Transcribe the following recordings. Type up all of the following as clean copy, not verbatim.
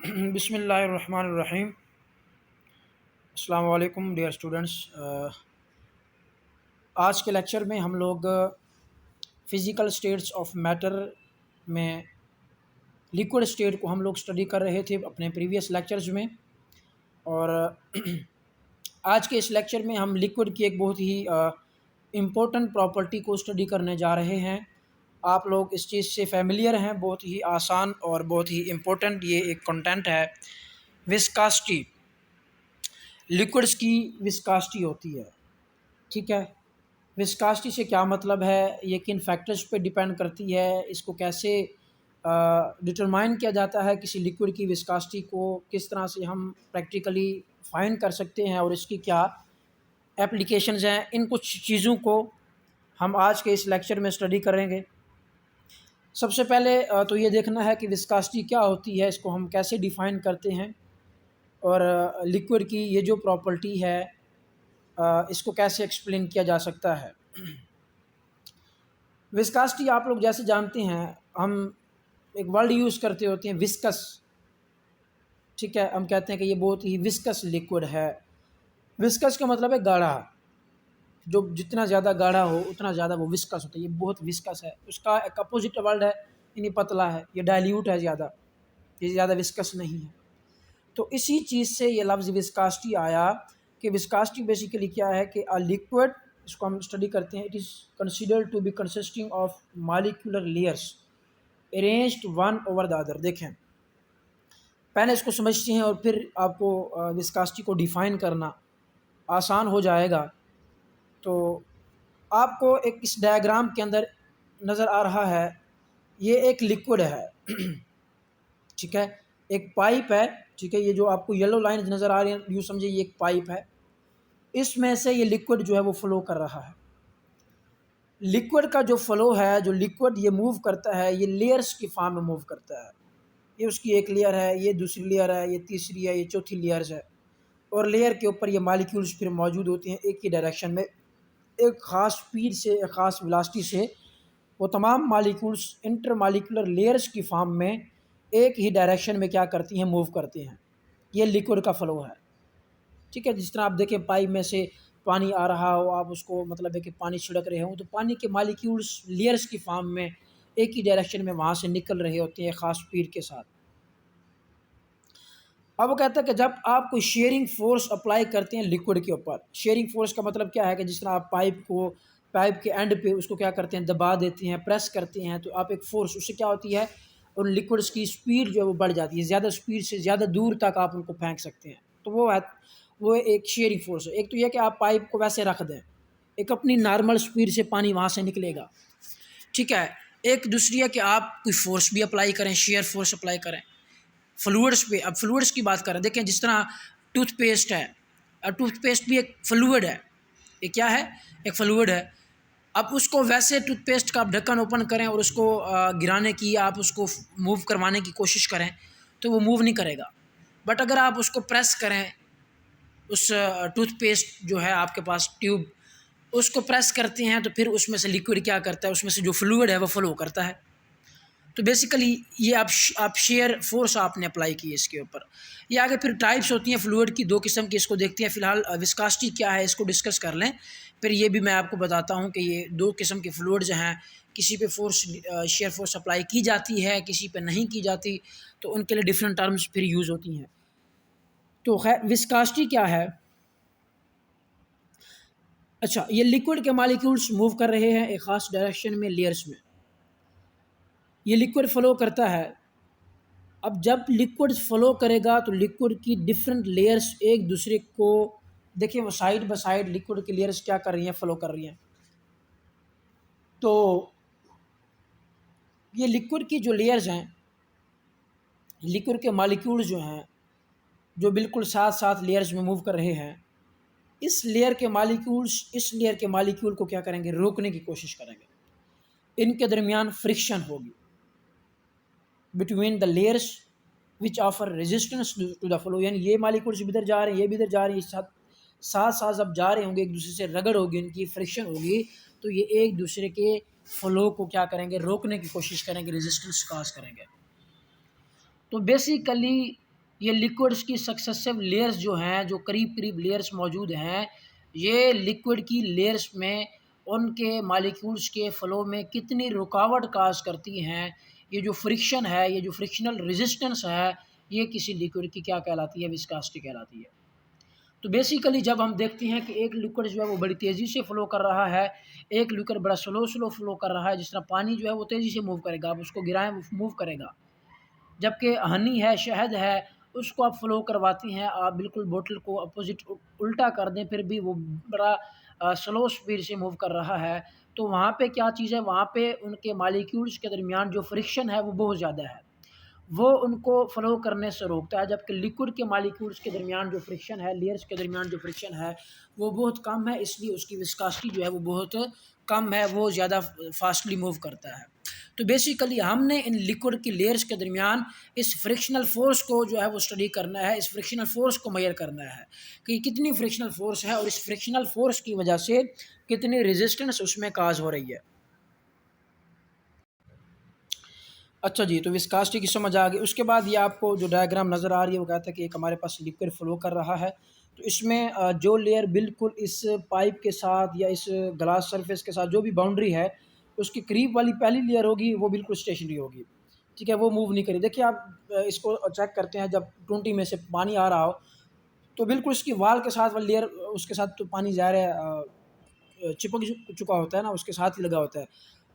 बिस्मिल्लाहिर्रहमानिर्रहीम। अस्सलाम वालेकुम डियर स्टूडेंट्स। आज के लेक्चर में हम लोग फ़िज़िकल स्टेट्स ऑफ मैटर में लिक्विड स्टेट को हम लोग स्टडी कर रहे थे अपने प्रीवियस लेक्चर्स में। और आज के इस लेक्चर में हम लिक्विड की एक बहुत ही इम्पोर्टेंट प्रॉपर्टी को स्टडी करने जा रहे हैं। आप लोग इस चीज़ से फ़ेमिलियर हैं, बहुत ही आसान और बहुत ही इम्पोर्टेंट ये एक कंटेंट है। विस्कासिटी, लिक्विड्स की विस्कासिटी होती है, ठीक है। विस्कासिटी से क्या मतलब है, ये किन फैक्टर्स पे डिपेंड करती है, इसको कैसे डिटरमाइन किया जाता है, किसी लिक्विड की विस्कासिटी को किस तरह से हम प्रैक्टिकली फाइंड कर सकते हैं और इसकी क्या एप्लीकेशंस हैं, इन कुछ चीज़ों को हम आज के इस लेक्चर में स्टडी करेंगे। सबसे पहले तो ये देखना है कि विस्कासिटी क्या होती है, इसको हम कैसे डिफ़ाइन करते हैं और लिक्विड की ये जो प्रॉपर्टी है इसको कैसे एक्सप्लेन किया जा सकता है। विस्कासिटी आप लोग जैसे जानते हैं, हम एक वर्ड यूज़ करते होते हैं विस्कस, ठीक है। हम कहते हैं कि ये बहुत ही विस्कस लिक्विड है। विस्कस का मतलब है गाढ़ा, जो जितना ज़्यादा गाढ़ा हो उतना ज़्यादा वो विस्कस होता है। ये बहुत विस्कस है। उसका एक अपोजिट वर्ड है, यानी पतला है, ये डाइल्यूट है ज़्यादा, ये ज़्यादा विस्कस नहीं है। तो इसी चीज़ से ये लफ्ज़ विस्कासिटी आया कि विस्कासिटी बेसिकली क्या है कि अ लिक्विड, इसको हम स्टडी करते हैं, it is considered to be consisting of molecular layers arranged one over the other. देखें, पहले इसको समझते हैं और फिर आपको विस्कासिटी को डिफ़ाइन करना आसान हो जाएगा। तो आपको एक इस डायग्राम के अंदर नज़र आ रहा है, ये एक लिक्विड है ठीक है, एक पाइप है, ठीक है। ये जो आपको येलो लाइन नज़र आ रही है, यूँ समझिए ये एक पाइप है, इसमें से ये लिक्विड जो है वो फ़्लो कर रहा है। लिक्विड का जो फ़्लो है, जो लिक्विड ये मूव करता है, ये लेयर्स की फॉर्म में मूव करता है। ये उसकी एक लेयर है, ये दूसरी लेयर है, ये तीसरी है, ये चौथी लेयर्स है, और लेयर के ऊपर ये मॉलिक्यूल्स फिर मौजूद होते हैं एक ही डायरेक्शन में, एक ख़ास स्पीड से, एक ख़ास वेलोसिटी से। वो तमाम मॉलिक्यूल्स इंटर मॉलिक्यूलर लेयर्स की फॉर्म में एक ही डायरेक्शन में क्या करती हैं, मूव करती हैं। ये लिक्विड का फ़्लो है, ठीक है। जिस तरह आप देखें पाइप में से पानी आ रहा हो, आप उसको मतलब है कि पानी छिड़क रहे हो, तो पानी के मॉलिक्यूल्स लेयर्स की फॉर्म में एक ही डायरेक्शन में वहाँ से निकल रहे होते हैं ख़ास स्पीड के साथ। अब वो कहता है कि जब आप कोई शेयरिंग फोर्स अप्लाई करते हैं लिक्विड के ऊपर, शेयरिंग फोर्स का मतलब क्या है कि जिस तरह आप पाइप के एंड पे उसको क्या करते हैं, दबा देते हैं, प्रेस करते हैं, तो आप एक फ़ोर्स, उससे क्या होती है, उन लिक्विड्स की स्पीड जो है वो बढ़ जाती है, ज़्यादा स्पीड से ज़्यादा दूर तक आप उनको फेंक सकते हैं। तो वो एक शेयरिंग फोर्स है। एक तो यह कि आप पाइप को वैसे रख दें, एक अपनी नॉर्मल स्पीड से पानी वहाँ से निकलेगा, ठीक है। एक दूसरी है कि आप कोई फोर्स भी अप्लाई करें, शेयर फोर्स अप्लाई करें फ्लूइड्स पे। अब फ्लूइड्स की बात करें, देखें जिस तरह टूथपेस्ट है, और टूथपेस्ट भी एक फ्लूइड है। ये क्या है, एक फ्लूइड है। अब उसको वैसे टूथपेस्ट का आप ढक्कन ओपन करें और उसको गिराने की, आप उसको मूव करवाने की कोशिश करें तो वो मूव नहीं करेगा। बट अगर आप उसको प्रेस करें, उस टूथपेस्ट जो है आपके पास ट्यूब, उसको प्रेस करते हैं तो फिर उसमें से लिक्विड क्या करता है, उसमें से जो फ्लूइड है वो फ्लो करता है। तो बेसिकली ये आप शेयर फोर्स आपने अप्लाई की है इसके ऊपर। ये आगे फिर टाइप्स होती हैं फ्लूइड की, दो किस्म की, इसको देखते हैं। फ़िलहाल विस्कासिटी क्या है इसको डिस्कस कर लें, फिर ये भी मैं आपको बताता हूँ कि ये दो किस्म के फ्लूइड्स हैं, किसी पे फोर्स शेयर फोर्स अप्लाई की जाती है, किसी पे नहीं की जाती, तो उनके लिए डिफरेंट टर्म्स फिर यूज़ होती हैं। तो खैर विस्कासिटी क्या है। अच्छा, ये लिक्विड के मॉलिक्यूल्स मूव कर रहे हैं एक ख़ास डायरेक्शन में, लेयर्स में, ये लिक्विड फ़्लो करता है। अब जब लिक्विड फ़्लो करेगा तो लिक्विड की डिफरेंट लेयर्स एक दूसरे को, देखिए वो साइड बाय साइड लिक्विड की लेयर्स क्या कर रही हैं, फ़्लो कर रही हैं। तो ये लिक्विड की जो लेयर्स हैं, लिक्विड के मॉलिक्यूल्स जो हैं, जो बिल्कुल साथ साथ लेयर्स में मूव कर रहे हैं, इस लेयर के मॉलिक्यूल्स इस लेयर के मॉलिक्यूल को क्या करेंगे, रोकने की कोशिश करेंगे। इनके दरमियान फ्रिक्शन होगी between the layers which offer resistance to the flow, यानी ये मॉलिक्यूल्स भी इधर जा रहे हैं, ये भी इधर जा रही है, साथ साथ जब जा रहे होंगे, एक दूसरे से रगड़ होगी, इनकी फ्रिक्शन होगी, तो ये एक दूसरे के फ्लो को क्या करेंगे, रोकने की कोशिश करेंगे, रेजिस्टेंस काज करेंगे। तो बेसिकली ये लिक्विड्स की सक्सेसिव लेयर्स जो हैं, जो करीब करीब लेयर्स मौजूद हैं, ये लिक्विड की लेयर्स में उनके मालिक्यूल्स के फ़्लो में कितनी रुकावट काज़ करती हैं। ये जो फ्रिक्शन है, ये जो फ्रिक्शनल रेजिस्टेंस है, ये किसी लिक्विड की क्या कहलाती है, विस्कोसिटी कहलाती है। तो बेसिकली जब हम देखते हैं कि एक लिक्विड जो है वो बड़ी तेज़ी से फ़्लो कर रहा है, एक लिक्विड बड़ा स्लो फ़्लो कर रहा है, जिस तरह पानी जो है वो तेज़ी से मूव करेगा, आप उसको गिराएँ वो मूव करेगा। जबकि हनी है, शहद है, उसको आप फ़्लो करवाती हैं, आप बिल्कुल बोतल को अपोज़िट उल्टा कर दें, फिर भी वो बड़ा स्लो स्पीड से मूव कर रहा है। तो वहाँ पे क्या चीज़ है, वहाँ पे उनके मॉलिक्यूल्स के दरमियान जो फ्रिक्शन है वो बहुत ज़्यादा है। वो उनको फ़्लो करने से रोकता है, जबकि लिक्विड के मॉलिक्यूल्स के दरमियान जो फ्रिक्शन है, लेयर्स के दरमियान जो फ्रिक्शन है, वो बहुत कम है, इसलिए उसकी विस्कोसिटी जो है वो बहुत कम है, वो ज़्यादा फास्टली मूव करता है। तो बेसिकली हमने इन लिक्विड की लेयर्स के दरमियान इस फ्रिक्शनल फ़ोर्स को जो है वो स्टडी करना है, इस फ्रिक्शनल फ़ोर्स को मेज़र करना है कि कितनी फ्रिक्शनल फ़ोर्स है और इस फ्रिक्शनल फ़ोर्स की वजह से कितनी रेजिस्टेंस उसमें काज़ हो रही है। अच्छा जी, तो विस्कोसिटी की समझ आ गई। उसके बाद ये आपको जो डायग्राम नज़र आ रही है वो कहता है कि एक हमारे पास लिक्विड फ़्लो कर रहा है। तो इसमें जो लेयर बिल्कुल इस पाइप के साथ या इस ग्लास सरफेस के साथ जो भी बाउंड्री है, उसके करीब वाली पहली लेयर होगी वो बिल्कुल स्टेशनरी होगी। ठीक है, वो मूव नहीं करेगी। देखिए आप इसको चेक करते हैं, जब टूटी में से पानी आ रहा हो, तो बिल्कुल उसकी वॉल के साथ वाली लेयर, उसके साथ तो पानी ज़ाहिर है चिपक चुका होता है ना, उसके साथ ही लगा होता है।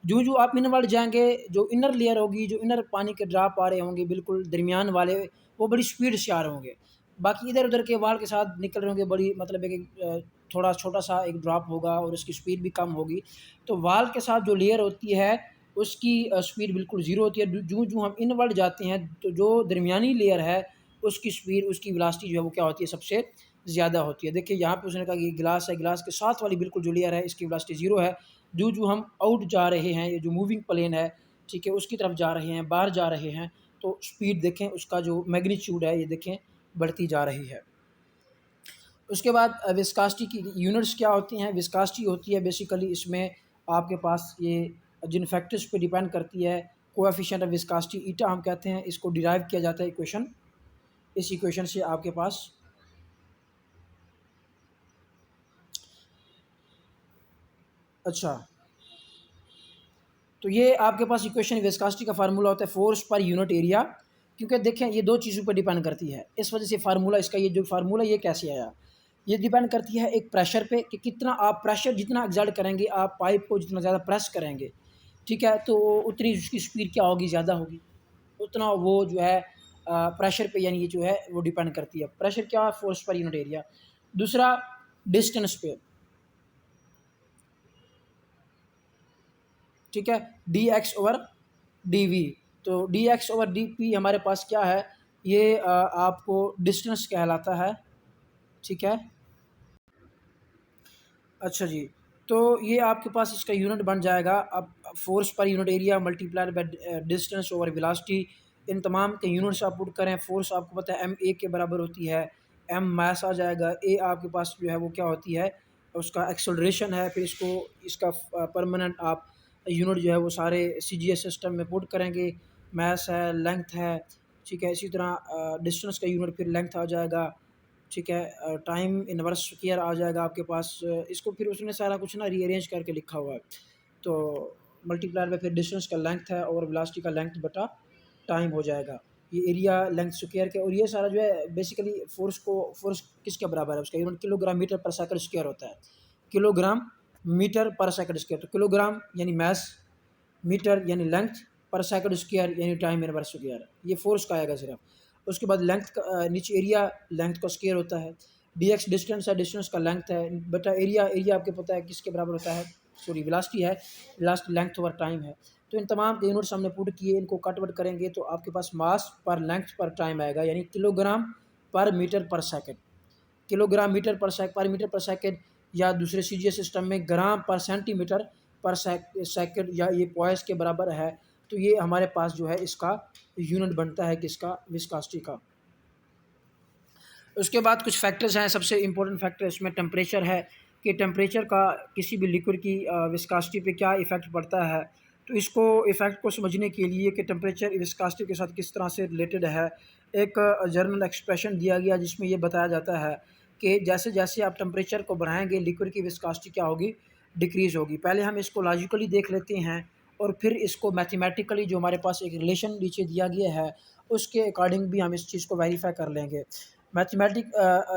जो आप इनवर्ड जाएँगे, जो इनर लेयर होगी, जो इनर पानी के ड्रॉप आ रहे होंगे बिल्कुल दरमियान वाले, वो बड़ी स्पीड से आ रहे होंगे। बाकी इधर-उधर के वाल के साथ निकल रहे होंगे, बड़ी मतलब है कि थोड़ा छोटा-सा एक ड्रॉप होगा और उसकी स्पीड भी कम होगी। तो वाल के साथ जो लेयर होती है, उसकी स्पीड बिल्कुल ज़ीरो होती है। जूँ-जूँ हम इनवर्ड जाते हैं, तो जो दरमियानी लेयर है, उसकी स्पीड, उसकी वेलोसिटी जो है वो क्या होती है, सबसे ज़्यादा होती है। देखिए यहाँ पे उसने कहा कि ये गिलास है, गिलास के साथ वाली बिल्कुल जो लेयर है, इसकी वेलोसिटी ज़ीरो है। जो हम आउट जा रहे हैं, ये जो मूविंग प्लेन है, ठीक है, उसकी तरफ जा रहे हैं, बाहर जा रहे हैं, तो स्पीड देखें, उसका जो मैग्नीट्यूड है, ये देखें बढ़ती जा रही है। उसके बाद विस्कोसिटी की यूनिट्स क्या होती हैं? विस्कोसिटी होती है बेसिकली, इसमें आपके पास ये जिन फैक्टर्स पे डिपेंड करती है, कोएफ़िशिएंट ऑफ विस्कोसिटी ईटा हम कहते हैं, इसको डिराइव किया जाता है इक्वेशन। इस इक्वेशन से आपके पास अच्छा, तो ये आपके पास इक्वेशन विस्कोसिटी का फार्मूला होता है फोर्स पर यूनिट एरिया, क्योंकि देखें ये दो चीज़ों पर डिपेंड करती है, इस वजह से फार्मूला इसका, ये जो फार्मूला ये कैसे आया, ये डिपेंड करती है एक प्रेशर पे कि कितना आप प्रेशर जितना एक्सर्ट करेंगे, आप पाइप को जितना ज़्यादा प्रेस करेंगे, ठीक है, तो उतनी उसकी स्पीड क्या होगी, ज़्यादा होगी, उतना वो जो है प्रेशर पे, यानी ये जो है वो डिपेंड करती है। प्रेशर क्या है, फोर्स पर यूनिट एरिया। दूसरा डिस्टेंस पे, ठीक है, D X over D V. तो D X over D P हमारे पास क्या है, ये आपको डिस्टेंस कहलाता है, ठीक है। अच्छा जी, तो ये आपके पास इसका यूनिट बन जाएगा अब फोर्स पर unit area multiplied by distance over velocity. इन तमाम के यूनिट्स आप पुट करें, फोर्स आपको पता है एम ए के बराबर होती है, एम मास आ जाएगा, ए आपके पास जो है वो क्या होती है, उसका एक्सेलरेशन है। फिर इसको इसका परमानेंट आप यूनिट जो है वो सारे सी जी एस सिस्टम में पुट करेंगे, मास है, लेंथ है, ठीक है। इसी तरह डिस्टेंस का यूनिट फिर लेंथ आ जाएगा, ठीक है। टाइम इनवर्स स्क्वायर आ जाएगा आपके पास, इसको फिर उसने सारा कुछ ना रीअरेंज करके लिखा हुआ है। तो मल्टीप्लायर में फिर डिस्टेंस का लेंथ है और वेलोसिटी का लेंथ बटा टाइम हो जाएगा। ये एरिया लेंथ स्क्वायर के, और ये सारा जो है बेसिकली फोर्स किसके बराबर है, उसका यूनिट किलोग्राम मीटर पर सेकंड स्क्वायर होता है। किलोग्राम मीटर पर सेकंड स्क्वायर, तो किलोग्राम यानी मास, मीटर यानी लेंथ, पर सेकंड स्क्वायर यानी टाइम इनवर्स स्क्वायर, ये फोर्स का आएगा सिर्फ। उसके बाद लेंथ का नीचे एरिया लेंथ का स्क्वायर होता है, डी एक्स डिस्टेंस है, डिस्टेंस का लेंथ है, बटा एरिया, एरिया आपको पता है किसके बराबर होता है, सॉरी वेलोसिटी है, वेलोसिटी लेंथ ओवर टाइम है। तो इन तमाम के यूनिट्स हमने पुट किए, इनको कट वट करेंगे तो आपके पास मास पर लेंथ पर टाइम आएगा, यानी किलोग्राम पर मीटर पर सेकेंड, किलोग्राम मीटर पर मीटर पर सेकेंड, या दूसरे सी जी एस सिस्टम में ग्राम पर सेंटीमीटर पर सेकेंड, या ये पॉइस के बराबर है। तो ये हमारे पास जो है इसका यूनिट बनता है किसका, विस्कोसिटी का। उसके बाद कुछ फैक्टर्स हैं, सबसे इम्पोर्टेंट फैक्टर इसमें टेम्परेचर है, कि टेम्परेचर का किसी भी लिक्विड की विस्कोसिटी पे क्या इफ़ेक्ट पड़ता है। तो इसको इफ़ेक्ट को समझने के लिए कि टेम्परेचर विस्कोसिटी के साथ किस तरह से रिलेटेड है, एक जर्नल एक्सप्रेशन दिया गया जिसमें ये बताया जाता है कि जैसे जैसे आप टेम्परेचर को बढ़ाएंगे लिक्विड की विस्कोसिटी क्या होगी, डिक्रीज़ होगी। पहले हम इसको लॉजिकली देख लेते हैं और फिर इसको मैथमेटिकली जो हमारे पास एक रिलेशन नीचे दिया गया है उसके अकॉर्डिंग भी हम इस चीज़ को वेरीफाई कर लेंगे।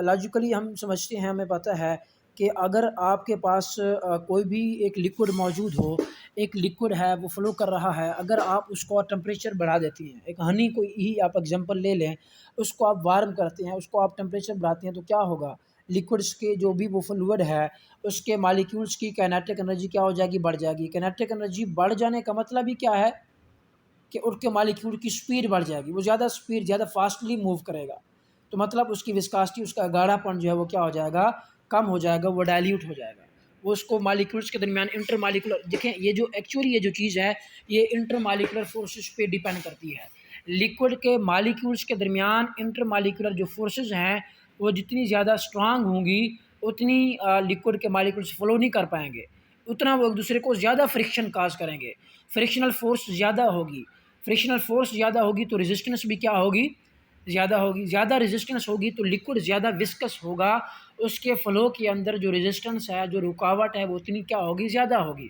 लॉजिकली हम समझते हैं, हमें पता है कि अगर आपके पास कोई भी एक लिक्विड मौजूद हो, एक लिक्विड है वो फ़्लो कर रहा है, अगर आप उसको टेम्परेचर बढ़ा देती हैं, एक हनी को ही आप एग्जांपल ले लें, उसको आप वार्म करते हैं, उसको आप टेम्परेचर बढ़ाते हैं तो क्या होगा, लिक्विड्स के जो भी वो फ्लूइड है उसके मॉलिक्यूल्स की काइनेटिक एनर्जी क्या हो जाएगी, बढ़ जाएगी। काइनेटिक एनर्जी बढ़ जाने का मतलब ही क्या है कि उनके मॉलिक्यूल की स्पीड बढ़ जाएगी, वो ज़्यादा फास्टली मूव करेगा, तो मतलब उसकी विस्कोसिटी, उसका गाढ़ापन जो है वो क्या हो जाएगा, कम हो जाएगा, वो डाइल्यूट हो जाएगा। वो उसको मॉलिक्यूल्स के दरमियान इंटर मॉलिक्यूलर, देखें ये जो एक्चुअली ये जो चीज़ है ये इंटर मॉलिक्यूलर फोर्सेस पे डिपेंड करती है। लिक्विड के मॉलिक्यूल्स के दरमियान इंटर मॉलिक्यूलर जो फोर्सेस हैं वो जितनी ज़्यादा स्ट्रांग होंगी उतनी लिक्विड के मॉलिक्यूल्स फ्लो नहीं कर पाएंगे, उतना वो एक दूसरे को ज़्यादा फ्रिक्शन काज करेंगे, फ्रिक्शनल फोर्स ज़्यादा होगी। फ्रिक्शनल फोर्स ज़्यादा होगी तो रेजिस्टेंस भी क्या होगी, ज़्यादा होगी। ज़्यादा रेजिस्टेंस होगी तो लिक्विड ज़्यादा विस्कस होगा, उसके फ्लो के अंदर जो रेजिस्टेंस है, जो रुकावट है वो उतनी क्या होगी, ज़्यादा होगी।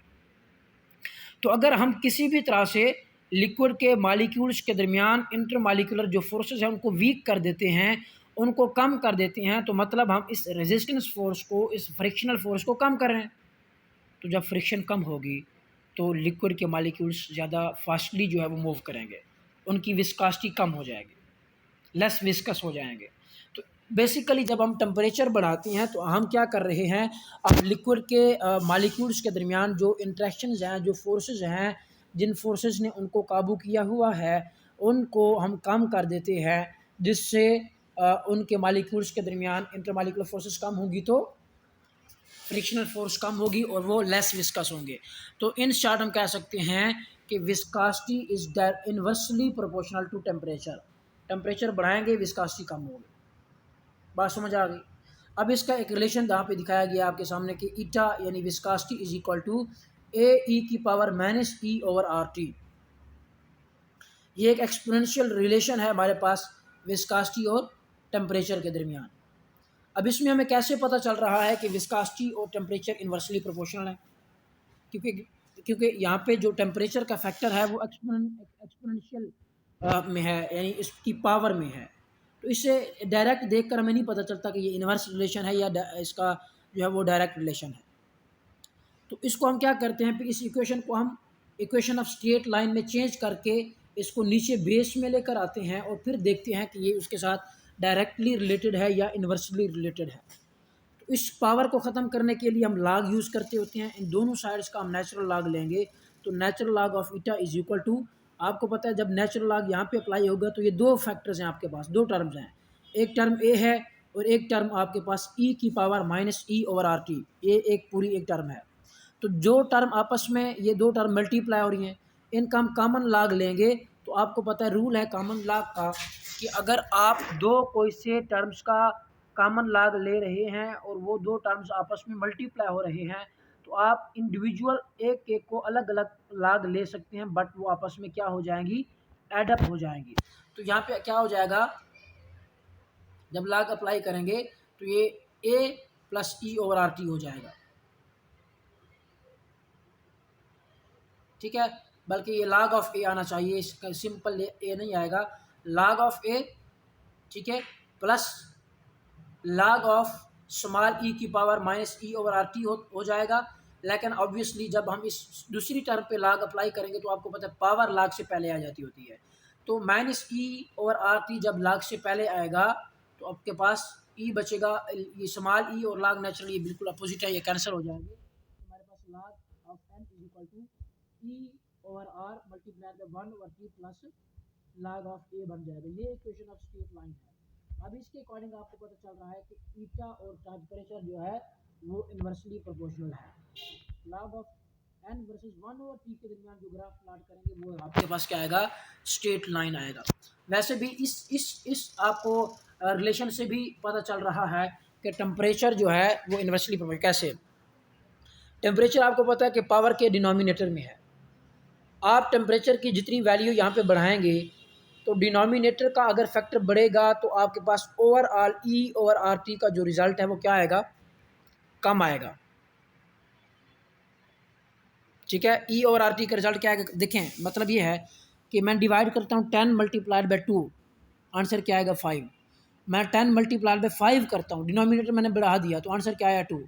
तो अगर हम किसी भी तरह से लिक्विड के मॉलिक्यूल्स के दरमियान इंटर मॉलिक्यूलर जो फोर्सेस हैं उनको वीक कर देते हैं, उनको कम कर देते हैं, तो मतलब हम इस रेजिस्टेंस फोर्स को, इस फ्रिक्शनल फोर्स को कम कर रहे हैं। तो जब फ्रिक्शन कम होगी तो लिक्विड के मॉलिक्यूल्स ज़्यादा फास्टली जो है वो मूव करेंगे, उनकी विस्कोसिटी कम हो जाएगी, लेस विस्कस हो जाएंगे। तो बेसिकली जब हम टेम्परेचर बढ़ाते हैं तो हम क्या कर रहे हैं, अब लिक्विड के मॉलिक्यूल्स के दरमियान जो इंट्रैक्शंस हैं, जो फोर्सेस हैं, जिन फोर्सेस ने उनको काबू किया हुआ है उनको हम कम कर देते हैं, जिससे उनके मॉलिक्यूल्स के दरमियान इंटर मॉलिक्यूलर फोर्सेस कम होंगी तो फ्रिक्शनल फोर्स कम होगी और वो लेस विस्कस होंगे। तो इन शॉर्ट हम कह सकते हैं कि viscosity is inversely proportional to temperature. Temperature बढ़ाएंगे विस्कोसिटी कम होगी। बात समझ आ गई। अब इसका एक रिलेशन यहाँ पे दिखाया गया आपके सामने कि ईटा यानी विस्कोसिटी इज इक्वल टू ए ई की पावर माइनस ई ओवर आर टी। ये एक एक्सपोनेंशियल रिलेशन है हमारे पास विस्कोसिटी और टेम्परेचर के दरमियान। अब इसमें हमें कैसे पता चल रहा है कि विस्कोसिटी और टेम्परेचर इन्वर्सली प्रोपोर्शनल है, क्योंकि यहाँ पे जो टेम्परेचर का फैक्टर है वो एक्सपोनेंशियल में है, यानी इसकी पावर में है। तो इससे डायरेक्ट देखकर हमें नहीं पता चलता कि ये इन्वर्स रिलेशन है या इसका जो है वो डायरेक्ट रिलेशन है। तो इसको हम क्या करते हैं, फिर इस इक्वेशन को हम इक्वेशन ऑफ स्ट्रेट लाइन में चेंज करके इसको नीचे बेस में लेकर आते हैं और फिर देखते हैं कि ये उसके साथ डायरेक्टली रिलेटेड है या इन्वर्सली रिलेटेड है। तो इस पावर को ख़त्म करने के लिए हम लॉग यूज़ करते होते हैं। इन दोनों साइड्स का हम नेचुरल लॉग लेंगे, तो natural log of eta is equal to, आपको पता है जब नेचुरल लॉग यहाँ पे अप्लाई होगा तो ये दो फैक्टर्स हैं आपके पास, दो टर्म्स हैं, एक टर्म ए है और एक टर्म आपके पास ई की पावर माइनस ई ओवर आर टी, ये एक पूरी एक टर्म है। तो जो टर्म आपस में ये दो टर्म मल्टीप्लाई हो रही हैं, इनका हम कॉमन लॉग लेंगे। तो आपको पता है रूल है कॉमन लॉग का कि अगर आप दो कोई से टर्म्स का कॉमन लॉग ले रहे हैं और वो दो टर्म्स आपस में मल्टीप्लाई हो रहे हैं तो आप इंडिविजुअल एक एक को अलग अलग लॉग ले सकते हैं, बट वो आपस में क्या हो जाएंगी, एडअप हो जाएंगी। तो यहाँ पे क्या हो जाएगा, जब लॉग अप्लाई करेंगे तो ये A plus E over R T हो जाएगा, ठीक है। बल्कि ये log ऑफ ए आना चाहिए, इसका सिंपल ए नहीं आएगा, log ऑफ ए, ठीक है, प्लस log ऑफ स्मॉल ई की पावर माइनस ई ओवर आर टी हो जाएगा। लेकिन ऑब्वियसली जब हम इस दूसरी टर्म पे log अप्लाई करेंगे तो आपको पता है पावर log से पहले आ जाती होती है, तो माइनस ई ओवर आर टी जब log से पहले आएगा तो आपके पास ई बचेगा, ये स्मॉल ई और log नेचुरली बिल्कुल अपोजिट है, ये कैंसिल हो जाएंगे। हमारे पास log of N is equal to E over R multiply by 1 over T plus log of A बन जाएगा। ये इक्वेशन ऑफ स्ट्रेट लाइन है। अब इसके अकॉर्डिंग आपको पता चल रहा है कि ईटा और टेम्परेचर जो है वो इन्वर्सली प्रोपोर्शनल है। log of N versus 1 over T के दरमियान जो ग्राफ प्लॉट करेंगे वो आपके पास क्या आएगा, स्ट्रेट लाइन आएगा। वैसे भी इस आपको रिलेशन से भी पता चल रहा है कि टेम्परेचर जो है वो इन्वर्सली प्रोपोर्शनल। कैसे, टेम्परेचर आपको पता है कि पावर के डिनोमिनेटर में है, आप टेम्परेचर की जितनी वैल्यू यहाँ पे बढ़ाएंगे तो डिनोमिनेटर का अगर फैक्टर बढ़ेगा तो आपके पास overall E over R T का जो रिज़ल्ट है वो क्या आएगा, कम आएगा। ठीक है, ई ओवर आर टी का रिजल्ट क्या आएगा, देखें मतलब ये है कि मैं डिवाइड करता हूँ 10 मल्टीप्लाइड बाई 2, आंसर क्या आएगा 5। मैं 10 मल्टीप्लाइड बाई 5 करता हूँ, डिनोमिनेटर मैंने बढ़ा दिया तो आंसर क्या आया 2।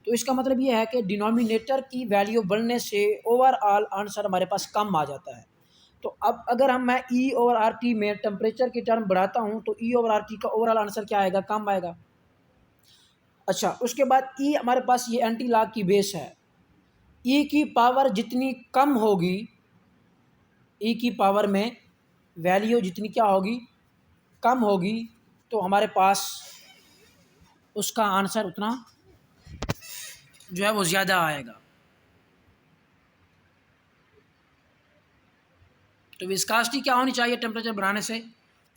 तो इसका मतलब ये है कि डिनोमिनेटर की वैल्यू बढ़ने से ओवरऑल आंसर हमारे पास कम आ जाता है। तो अब अगर मैं ई ओवर आर टी में टेम्परेचर की टर्म बढ़ाता हूँ तो ई ओवर आर टी का ओवरऑल आंसर क्या आएगा, कम आएगा। अच्छा, उसके बाद ई हमारे पास ये एंटी लॉग की बेस है, ई की पावर जितनी कम होगी, ई की पावर में वैल्यू जितनी क्या होगी, कम होगी, तो हमारे पास उसका आंसर उतना जो है वो ज़्यादा आएगा। तो विस्कासिटी क्या होनी चाहिए, टेम्परेचर बढ़ाने से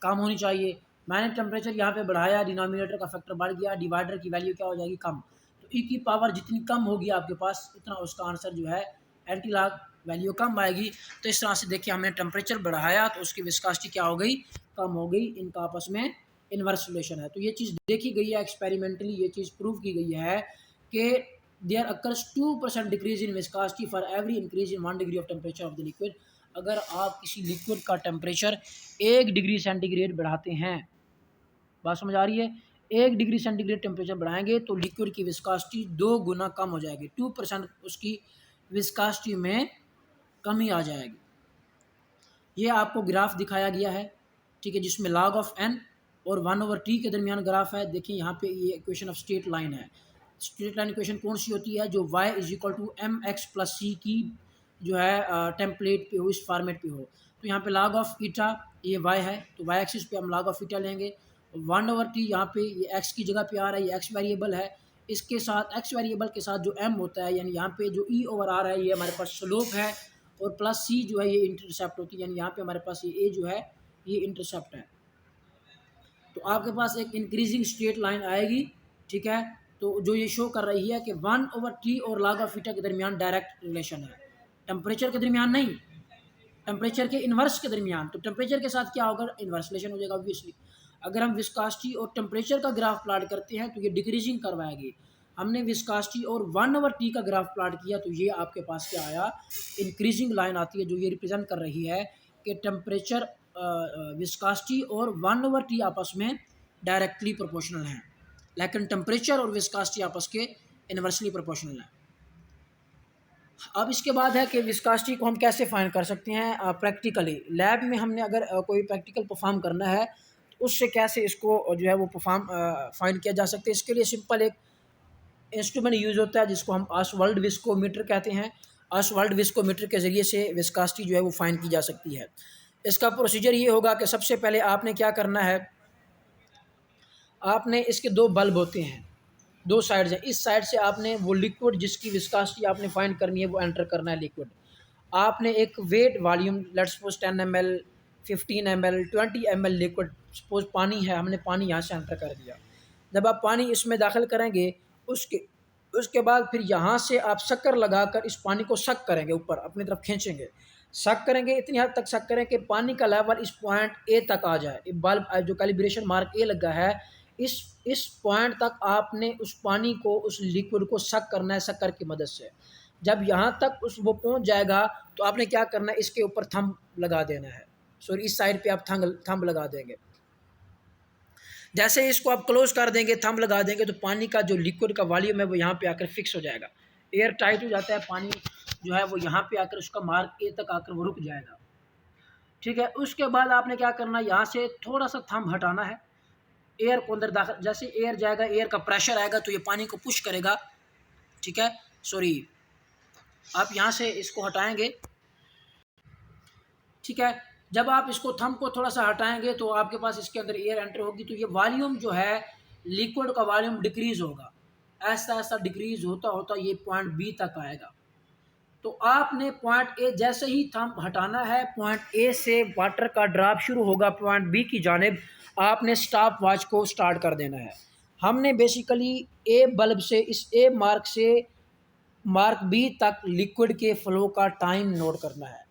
कम होनी चाहिए। मैंने टेम्परेचर यहाँ पे बढ़ाया, डिनोमिनेटर का फैक्टर बढ़ गया, डिवाइडर की वैल्यू क्या हो जाएगी, कम। तो ई की पावर जितनी कम होगी आपके पास उतना उसका आंसर जो है एंटी लॉग वैल्यू कम आएगी। तो इस तरह से देखिए हमने टेम्परेचर बढ़ाया तो उसकी विस्कासिटी क्या हो गई, कम हो गई। इनका आपस में इन्वर्स रिलेशन है। तो ये चीज़ देखी गई है एक्सपेरिमेंटली, ये चीज़ प्रूव की गई है कि there occurs 2% decrease in viscosity for every increase in 1 degree of temperature of the liquid. अगर आप किसी लिक्विड का टेम्परेचर 1 डिग्री सेंटीग्रेड बढ़ाते हैं, बात समझ आ रही है, 1 डिग्री सेंटीग्रेड टेम्परेचर बढ़ाएंगे तो लिक्विड की विस्कासिटी 2 गुना कम हो जाएगी, 2% उसकी विस्कासिटी में कमी आ जाएगी। ये आपको ग्राफ दिखाया गया है, ठीक है, जिसमें log ऑफ n और 1/t के दरमियान ग्राफ है। देखिए यहाँ पे ये इक्वेशन ऑफ स्ट्रेट लाइन है। स्ट्रेट लाइन इक्वेशन कौन सी होती है, जो y = mx + c की जो है टेम्पलेट पे हो, इस फॉर्मेट पे हो। तो यहाँ पे log ऑफ ईटा ये y है, तो y एक्सिस पे हम log ऑफ ईटा लेंगे। 1/t यहाँ पे ये x की जगह पे आ रहा है, ये x वेरिएबल है। इसके साथ x वेरिएबल के साथ जो m होता है, यानी यहाँ पे जो e ओवर r है ये हमारे पास स्लोप है, और प्लस c जो है ये इंटरसेप्ट होती है, यानी यहाँ पे हमारे पास ये a जो है ये इंटरसेप्ट है। तो आपके पास एक इंक्रीजिंग स्ट्रेट लाइन आएगी, ठीक है। तो जो ये शो कर रही है कि 1/t और log ऑफ ईटा के दरमियान डायरेक्ट रिलेशन है, टेम्परेचर के दरमियान नहीं, टेम्परेचर के इन्वर्स के दरमियान। तो टेम्परेचर के साथ क्या होगा, इन्वर्स रिलेशन हो जाएगा ऑब्वियसली। अगर हम विस्कासिटी और टेम्परेचर का ग्राफ प्लॉट करते हैं तो ये डिक्रीजिंग कर्व आएगी। हमने विस्कासिटी और 1/t का ग्राफ प्लॉट किया तो ये आपके पास क्या आया, इंक्रीजिंग लाइन आती है, जो ये रिप्रेजेंट कर रही है कि टेम्परेचर, विस्कासिटी और 1/t आपस में डायरेक्टली प्रोपोर्शनल हैं, लेकिन टेम्परेचर और विस्कासिटी आपस के इन्वर्सली प्रोपोर्शनल हैं। अब इसके बाद है कि विस्कासिटी को हम कैसे फाइंड कर सकते हैं प्रैक्टिकली। लैब में हमने अगर कोई प्रैक्टिकल परफॉर्म करना है तो उससे कैसे इसको जो है वो परफॉर्म फाइंड किया जा सकता है। इसके लिए सिंपल एक इंस्ट्रूमेंट यूज़ होता है जिसको हम ऑसवाल्ड विस्कोमीटर कहते हैं। ऑसवाल्ड विस्कोमीटर के ज़रिए से विस्कासिटी जो है वो फाइंड की जा सकती है। इसका प्रोसीजर ये होगा कि सबसे पहले आपने क्या करना है, आपने इसके 2 बल्ब होते हैं, 2 साइड्स हैं। इस साइड से आपने वो लिक्विड जिसकी विस्कासिटी आपने फाइंड करनी है वो एंटर करना है लिक्विड। आपने एक weight volume, let's suppose 10 ml, 15 ml, 20 ml liquid, suppose पानी है, हमने पानी यहाँ से एंटर कर दिया। जब आप पानी इसमें दाखिल करेंगे उसके बाद फिर यहाँ से आप शक्कर लगाकर इस पानी को सक करेंगे, ऊपर अपनी तरफ खींचेंगे, सक करेंगे, इतनी हद तक सक करें कि पानी का लेवल इस पॉइंट ए तक आ जाए। बल्ब जो कैलिब्रेशन मार्क ए लगा है, इस पॉइंट तक आपने उस पानी को, उस लिक्विड को सक करना है शक्कर की मदद से। जब यहाँ तक वो पहुँच जाएगा तो आपने क्या करना है, इसके ऊपर थंब लगा देना है। सॉरी, इस साइड पे आप थंब लगा देंगे। जैसे इसको आप क्लोज कर देंगे, थंब लगा देंगे, तो पानी का जो लिक्विड का वॉल्यूम है वो यहाँ पे आकर फिक्स हो जाएगा, एयर टाइट हो जाता है। पानी जो है वो यहाँ पे आकर उसका मार्क ए तक आकर वो रुक जाएगा, ठीक है। उसके बाद आपने क्या करना है, यहाँ से थोड़ा सा थंब हटाना है, एयर को अंदर दाखिल, जैसे एयर जाएगा, एयर का प्रेशर आएगा तो ये पानी को पुश करेगा, ठीक है। सॉरी, आप यहाँ से इसको हटाएंगे, ठीक है। जब आप इसको थंब को थोड़ा सा हटाएंगे तो आपके पास इसके अंदर एयर एंटर होगी, तो ये वॉल्यूम जो है लिक्विड का वॉल्यूम डिक्रीज होगा। ऐसा ऐसा डिक्रीज होता होता ये पॉइंट बी तक आएगा। तो आपने पॉइंट ए, जैसे ही थंब हटाना है, पॉइंट ए से वाटर का ड्रॉप शुरू होगा पॉइंट बी की जानिब, आपने स्टॉप वॉच को स्टार्ट कर देना है। हमने बेसिकली ए बल्ब से, इस ए मार्क से मार्क बी तक लिक्विड के फ्लो का टाइम नोट करना है।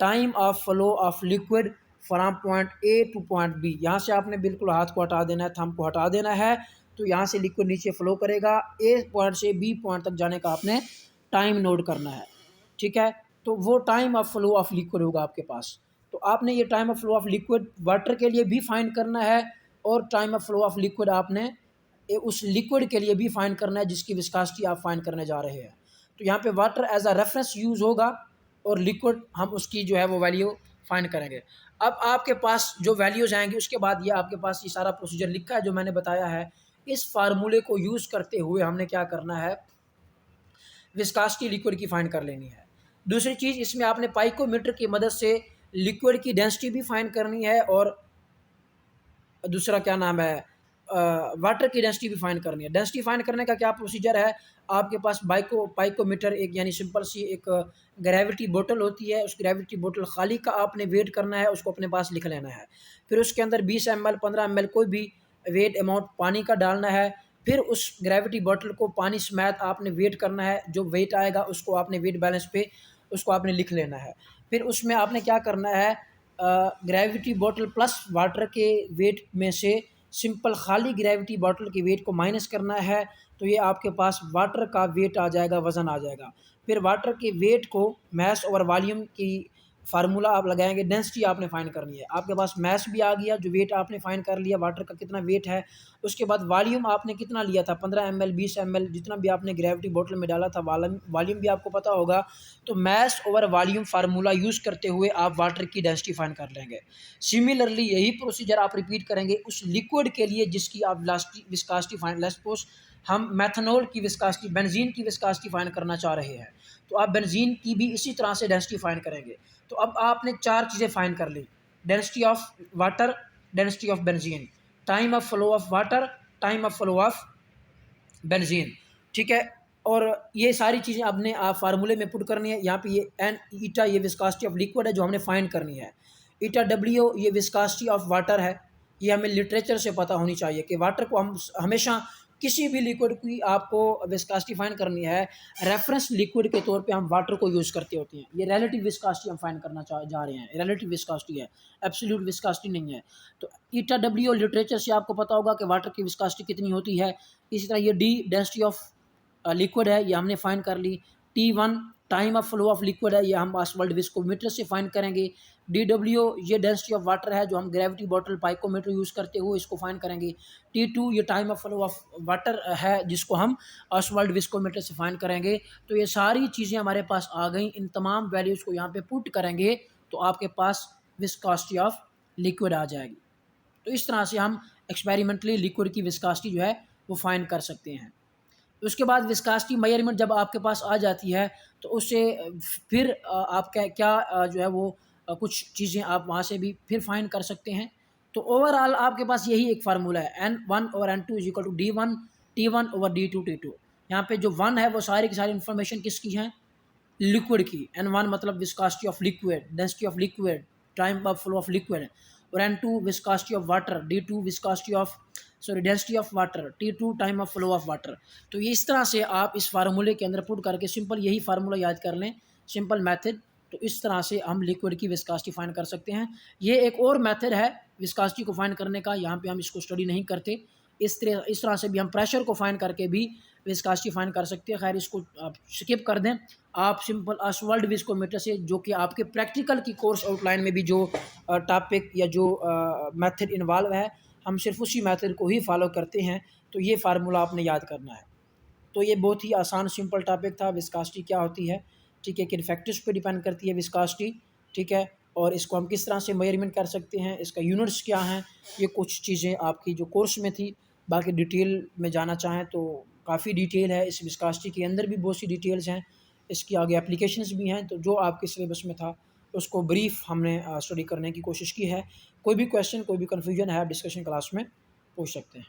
Time of flow of liquid from point A to point B. यहाँ से आपने बिल्कुल हाथ को हटा देना है, थंब को हटा देना है, तो यहाँ से लिक्विड नीचे फ्लो करेगा। ए पॉइंट से बी पॉइंट तक जाने का आपने टाइम नोट करना है, ठीक है। तो वो time of flow of liquid होगा आपके पास। तो आपने ये time of flow of liquid water के लिए भी फाइंड करना है, और time of flow of liquid आपने उस लिक्विड के लिए भी फाइंड करना है जिसकी विस्कोसिटी आप फाइंड करने जा रहे हैं। तो यहाँ पे water as a reference use होगा, और लिक्विड हम उसकी जो है वो वैल्यू फाइंड करेंगे। अब आपके पास जो वैल्यूज़ आएंगी उसके बाद ये आपके पास ये सारा प्रोसीजर लिखा है जो मैंने बताया है। इस फार्मूले को यूज़ करते हुए हमने क्या करना है, विस्कोसिटी लिक्विड की फाइंड कर लेनी है। दूसरी चीज़, इसमें आपने पाइकोमीटर की मदद से लिक्विड की डेंसिटी भी फाइंड करनी है, और दूसरा क्या नाम है, वाटर की डेंसिटी भी फाइंड करनी है। डेंसिटी फाइंड करने का क्या प्रोसीजर है, आपके पास पाइकोमीटर एक यानी सिंपल सी एक ग्रेविटी बोतल होती है, उस ग्रेविटी बोतल खाली का आपने वेट करना है, उसको अपने पास लिख लेना है। फिर उसके अंदर 20 ml 15 ml कोई भी वेट अमाउंट पानी का डालना है। फिर उस ग्रेविटी बोतल को पानी समेत आपने वेट करना है, जो वेट आएगा उसको आपने वेट बैलेंस पे उसको आपने लिख लेना है। फिर उसमें आपने क्या करना है, ग्रेविटी बोतल प्लस वाटर के वेट में से सिंपल खाली ग्रेविटी बॉटल के वेट को माइनस करना है, तो ये आपके पास वाटर का वेट आ जाएगा, वज़न आ जाएगा। फिर वाटर के वेट को मैस ओवर वॉल्यूम की फार्मूला आप लगाएंगे, डेंसिटी आपने फाइंड करनी है। आपके पास मैस भी आ गया, जो वेट आपने फाइंड कर लिया वाटर का कितना वेट है। उसके बाद वॉल्यूम आपने कितना लिया था, 15 ml 20 ml जितना भी आपने ग्रेविटी बोतल में डाला था, वॉल्यूम भी आपको पता होगा। तो mass over volume formula use करते हुए आप वाटर की डेंसिटी फाइंड कर लेंगे। सिमिलरली यही प्रोसीजर आप रिपीट करेंगे उस लिक्विड के लिए जिसकी आप विस्कोसिटी फाइंड, लेट्स सपोज हम मेथनॉल की विस्कोसिटी, बेंजीन की विस्कोसिटी फाइंड करना चाह रहे हैं, तो आप बेंजीन की भी इसी तरह से डेंसिटी फाइंड करेंगे। तो अब आपने 4 चीज़ें फाइंड कर ली, density of water, density of benzene, time of flow of water, time of flow of benzene, ठीक है। और ये सारी चीज़ें आपने फार्मूले में पुट करनी है। यहाँ पे ये एन ईटा ये विस्कोसिटी ऑफ लिक्विड है जो हमने फाइंड करनी है। ईटा डब्ल्यू ये विस्कोसिटी ऑफ वाटर है। ये हमें लिटरेचर से पता होनी चाहिए कि वाटर को हम हमेशा किसी भी लिक्विड की आपको विस्कोसिटी फाइंड करनी है, रेफरेंस लिक्विड के तौर पे हम वाटर को यूज़ करते होते हैं। ये रिलेटिव विस्कोसिटी हम फाइंड करना जा रहे हैं, रिलेटिव विस्कोसिटी है, एब्सोल्यूट विस्कोसिटी नहीं है। तो ईटा डब्ल्यू लिटरेचर से आपको पता होगा कि वाटर की विस्कोसिटी कितनी होती है। इसी तरह ये डी डेंसिटी ऑफ लिक्विड है, ये हमने फाइंड कर ली। T1 time of flow of liquid है, ये हम ऑसवाल्ड विस्कोमीटर से फाइंड करेंगे। DW ये डेंसिटी ऑफ वाटर है जो हम ग्रेविटी बॉटल पाइकोमीटर यूज़ करते हुए इसको फाइंड करेंगे। T2 ये time of flow of water है जिसको हम ऑसवाल्ड विस्कोमीटर से फाइंड करेंगे। तो ये सारी चीज़ें हमारे पास आ गई, इन तमाम वैल्यूज़ को यहाँ पे पुट करेंगे तो आपके पास विस्कोसिटी ऑफ लिक्विड आ जाएगी। तो इस तरह से हम एक्सपेरिमेंटली लिक्विड की विस्कोसिटी जो है वो फाइंड कर सकते हैं। उसके बाद विस्कोसिटी मेजरमेंट जब आपके पास आ जाती है तो उससे फिर आप क्या जो है वो कुछ चीज़ें आप वहाँ से भी फिर फाइंड कर सकते हैं। तो ओवरऑल आपके पास यही एक फार्मूला है, N1 और N2 is equal to D1 T1 over D2 T2। यहाँ पे जो 1 है वो सारी की सारी इन्फॉर्मेशन किसकी है, लिक्विड की। N1 मतलब viscosity of liquid, density of liquid, time of flow of liquid, और N2 viscosity of water, D2 viscosity of density of water, T2 time of flow of water. तो ये इस तरह से आप इस फार्मूले के अंदर पुट करके सिंपल यही फार्मूला याद कर लें, सिंपल मेथड। तो इस तरह से हम लिक्विड की विस्कोसिटी फाइंड कर सकते हैं। ये एक और मेथड है विस्कोसिटी को फाइंड करने का, यहाँ पे हम इसको स्टडी नहीं करते। इस तरह से भी हम प्रेशर को फाइंड करके भी विस्कोसिटी फाइंड कर सकते हैं। खैर इसको आप स्किप कर दें, आप सिंपल ऑसवाल्ड विस्कोमीटर से, जो कि आपके प्रैक्टिकल की कोर्स आउटलाइन में भी जो टॉपिक या जो मेथड इन्वॉल्व है, हम सिर्फ उसी मेथड को ही फॉलो करते हैं। तो ये फार्मूला आपने याद करना है। तो ये बहुत ही आसान सिंपल टॉपिक था, विस्कोसिटी क्या होती है, ठीक है, किन फैक्टर्स पे डिपेंड करती है विस्कोसिटी, ठीक है, और इसको हम किस तरह से मेजरमेंट कर सकते हैं, इसका यूनिट्स क्या हैं, ये कुछ चीज़ें आपकी जो कोर्स में थी। बाकी डिटेल में जाना चाहें तो काफ़ी डिटेल है इस विस्कोसिटी के अंदर, भी बहुत सी डिटेल्स हैं, इसकी आगे एप्लीकेशंस भी हैं। तो जो आपके सिलेबस में था उसको ब्रीफ हमने स्टडी करने की कोशिश की है। कोई भी क्वेश्चन, कोई भी कन्फ्यूजन है, आप डिस्कशन क्लास में पूछ सकते हैं।